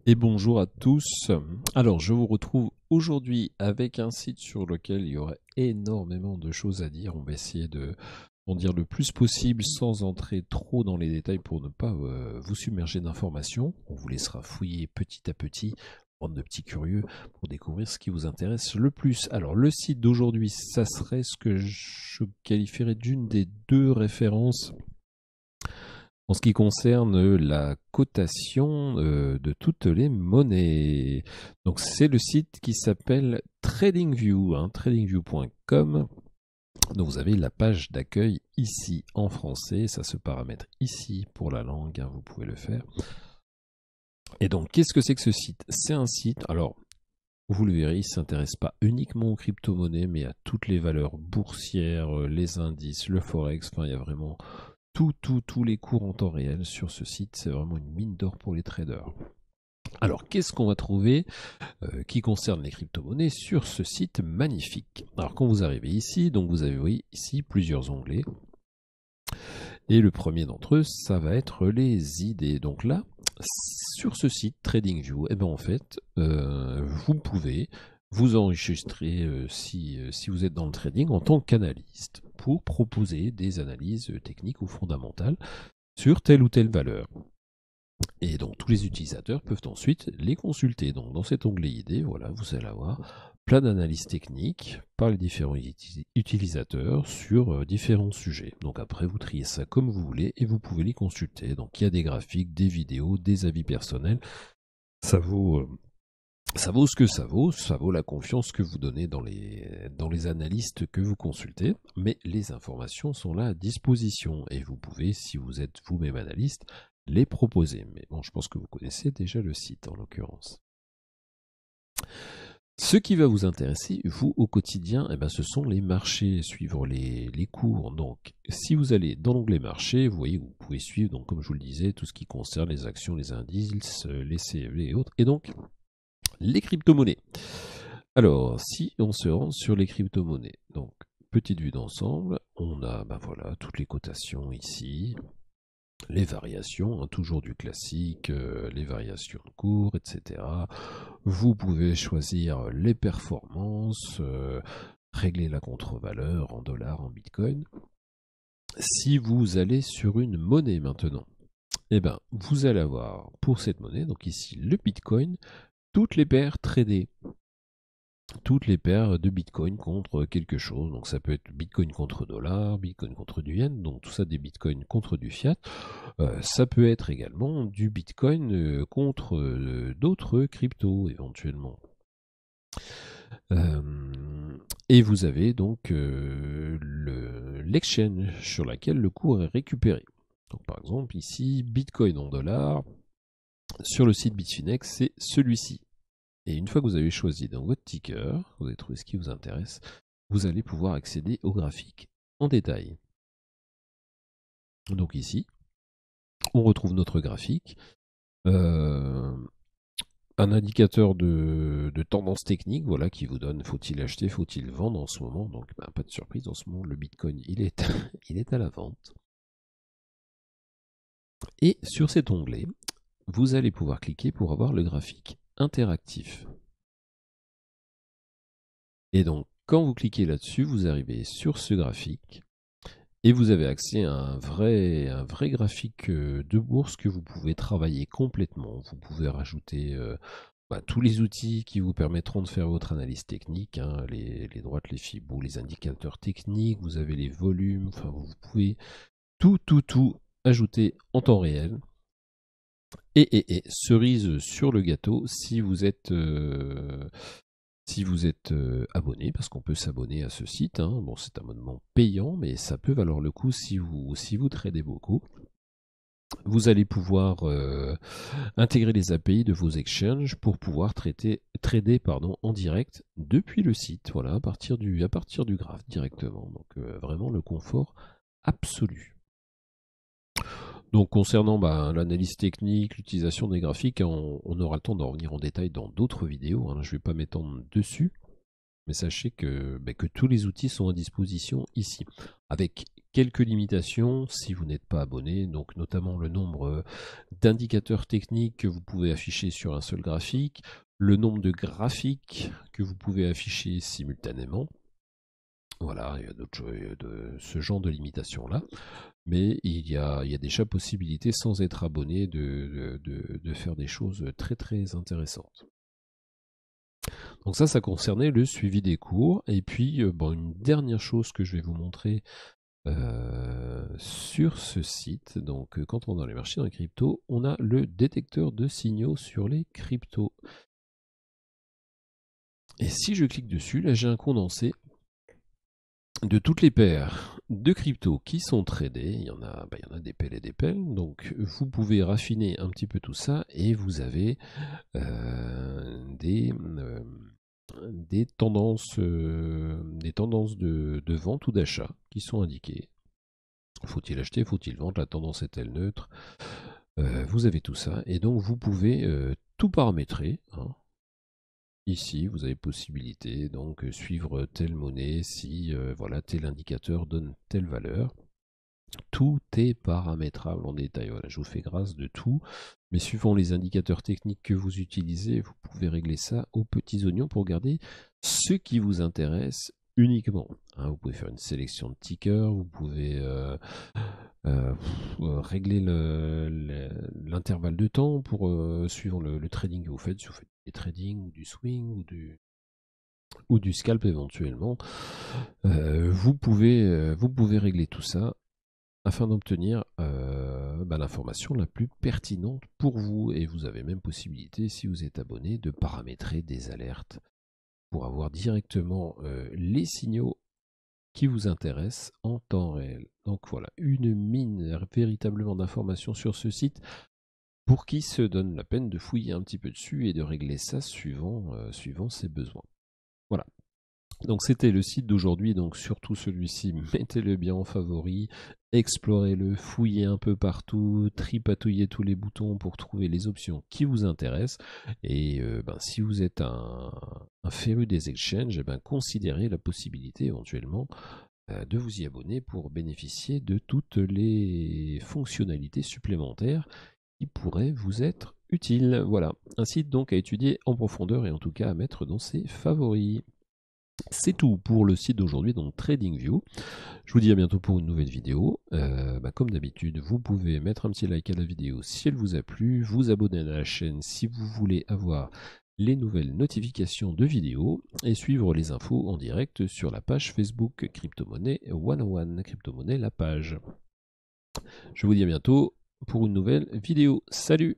Et bonjour à tous. Alors je vous retrouve aujourd'hui avec un site sur lequel il y aurait énormément de choses à dire. On va essayer d'en dire le plus possible sans entrer trop dans les détails pour ne pas vous submerger d'informations. On vous laissera fouiller petit à petit, bande de petits curieux, pour découvrir ce qui vous intéresse le plus. Alors le site d'aujourd'hui, ça serait ce que je qualifierais d'une des deux références en ce qui concerne la cotation de toutes les monnaies. Donc c'est le site qui s'appelle TradingView, tradingview.com. Donc vous avez la page d'accueil ici en français, ça se paramètre ici pour la langue, vous pouvez le faire. Et donc qu'est-ce que c'est que ce site? C'est un site, alors vous le verrez, il ne s'intéresse pas uniquement aux crypto-monnaies, mais à toutes les valeurs boursières, les indices, le forex, enfin il y a vraiment tous les cours en temps réel sur ce site. C'est vraiment une mine d'or pour les traders. Alors, qu'est-ce qu'on va trouver qui concerne les crypto-monnaies sur ce site magnifique? Alors, quand vous arrivez ici, donc vous avez oui, ici plusieurs onglets. Et le premier d'entre eux, ça va être les idées. Donc là, sur ce site TradingView, eh ben en fait, vous pouvez vous enregistrer si vous êtes dans le trading en tant qu'analyste pour proposer des analyses techniques ou fondamentales sur telle ou telle valeur. Et donc tous les utilisateurs peuvent ensuite les consulter. Donc dans cet onglet idées, voilà, vous allez avoir plein d'analyses techniques par les différents utilisateurs sur différents sujets. Donc après, vous triez ça comme vous voulez et vous pouvez les consulter. Donc il y a des graphiques, des vidéos, des avis personnels. Ça vaut ce que ça vaut la confiance que vous donnez dans les analystes que vous consultez, mais les informations sont là à disposition et vous pouvez, si vous êtes vous-même analyste, les proposer. Mais bon, je pense que vous connaissez déjà le site en l'occurrence. Ce qui va vous intéresser, vous, au quotidien, eh ben, ce sont les marchés, suivre les cours. Donc, si vous allez dans l'onglet marché, vous voyez, vous pouvez suivre, donc, comme je vous le disais, tout ce qui concerne les actions, les indices, les CFD et autres. Et donc, les crypto-monnaies. Alors, si on se rend sur les crypto-monnaies, donc petite vue d'ensemble, on a voilà, toutes les cotations ici, les variations, toujours du classique, les variations de cours, etc. Vous pouvez choisir les performances, régler la contre-valeur en dollars, en bitcoin. Si vous allez sur une monnaie maintenant, eh ben, vous allez avoir pour cette monnaie, donc ici le bitcoin, toutes les paires tradées. Toutes les paires de bitcoin contre quelque chose. Donc ça peut être bitcoin contre dollar, bitcoin contre du yen, donc tout ça des bitcoins contre du fiat. Ça peut être également du bitcoin contre d'autres cryptos éventuellement. Et vous avez donc l'exchange sur laquelle le cours est récupéré. Donc par exemple ici, bitcoin en dollars, sur le site Bitfinex, c'est celui-ci. Et une fois que vous avez choisi dans votre ticker, vous avez trouvé ce qui vous intéresse, vous allez pouvoir accéder au graphique en détail. Donc ici, on retrouve notre graphique, un indicateur de tendance technique, voilà, qui vous donne faut-il acheter, faut-il vendre en ce moment. Donc pas de surprise, en ce moment le Bitcoin il est à la vente. Et sur cet onglet, vous allez pouvoir cliquer pour avoir le graphique interactif. Et donc, quand vous cliquez là-dessus, vous arrivez sur ce graphique et vous avez accès à un vrai graphique de bourse que vous pouvez travailler complètement. Vous pouvez rajouter tous les outils qui vous permettront de faire votre analyse technique, les droites, les fibos, les indicateurs techniques, vous avez les volumes, enfin vous pouvez tout ajouter en temps réel. Et cerise sur le gâteau, si vous êtes abonné, parce qu'on peut s'abonner à ce site, bon c'est un abonnement payant, mais ça peut valoir le coup si vous tradez beaucoup. Vous allez pouvoir intégrer les API de vos exchanges pour pouvoir trader en direct depuis le site, voilà, à partir du graphe directement. Donc vraiment le confort absolu. Donc concernant l'analyse technique, l'utilisation des graphiques, on aura le temps d'en revenir en détail dans d'autres vidéos, hein, je ne vais pas m'étendre dessus. Mais sachez que tous les outils sont à disposition ici, avec quelques limitations si vous n'êtes pas abonné, donc notamment le nombre d'indicateurs techniques que vous pouvez afficher sur un seul graphique, le nombre de graphiques que vous pouvez afficher simultanément. Voilà, il y a d'autres de ce genre de limitations-là. Mais il y a déjà possibilité, sans être abonné, de faire des choses très très intéressantes. Donc ça concernait le suivi des cours. Et puis, une dernière chose que je vais vous montrer sur ce site. Donc, quand on est dans les marchés, dans les cryptos, on a le détecteur de signaux sur les cryptos. Et si je clique dessus, là j'ai un condensé de toutes les paires de cryptos qui sont tradées. Il y en a des pelles et des pelles. Donc, vous pouvez raffiner un petit peu tout ça et vous avez des tendances de vente ou d'achat qui sont indiquées. Faut-il acheter, faut-il vendre, la tendance est-elle neutre? Vous avez tout ça et donc vous pouvez tout paramétrer, hein. Ici, vous avez possibilité donc suivre telle monnaie si voilà, tel indicateur donne telle valeur. Tout est paramétrable en détail. Voilà, je vous fais grâce de tout. Mais suivant les indicateurs techniques que vous utilisez, vous pouvez régler ça aux petits oignons pour garder ce qui vous intéresse uniquement. Hein, vous pouvez faire une sélection de tickers, vous pouvez régler l'intervalle de temps pour suivant le trading que vous faites, si vous faites du trading ou du swing ou du scalp éventuellement. Vous pouvez régler tout ça afin d'obtenir l'information la plus pertinente pour vous. Et vous avez même possibilité, si vous êtes abonné, de paramétrer des alertes pour avoir directement les signaux qui vous intéressent en temps réel. Donc voilà, une mine véritablement d'informations sur ce site pour qui se donne la peine de fouiller un petit peu dessus et de régler ça suivant ses besoins. Voilà. Donc c'était le site d'aujourd'hui, donc surtout celui-ci, mettez-le bien en favori, explorez-le, fouillez un peu partout, tripatouillez tous les boutons pour trouver les options qui vous intéressent. Et si vous êtes un féru des exchanges, considérez la possibilité éventuellement de vous y abonner pour bénéficier de toutes les fonctionnalités supplémentaires qui pourraient vous être utiles. Voilà, un site donc à étudier en profondeur et en tout cas à mettre dans ses favoris. C'est tout pour le site d'aujourd'hui, donc TradingView. Je vous dis à bientôt pour une nouvelle vidéo. Comme d'habitude, vous pouvez mettre un petit like à la vidéo si elle vous a plu, vous abonner à la chaîne si vous voulez avoir les nouvelles notifications de vidéos et suivre les infos en direct sur la page Facebook Crypto-monnaie 101, Crypto-monnaie la page. Je vous dis à bientôt pour une nouvelle vidéo. Salut!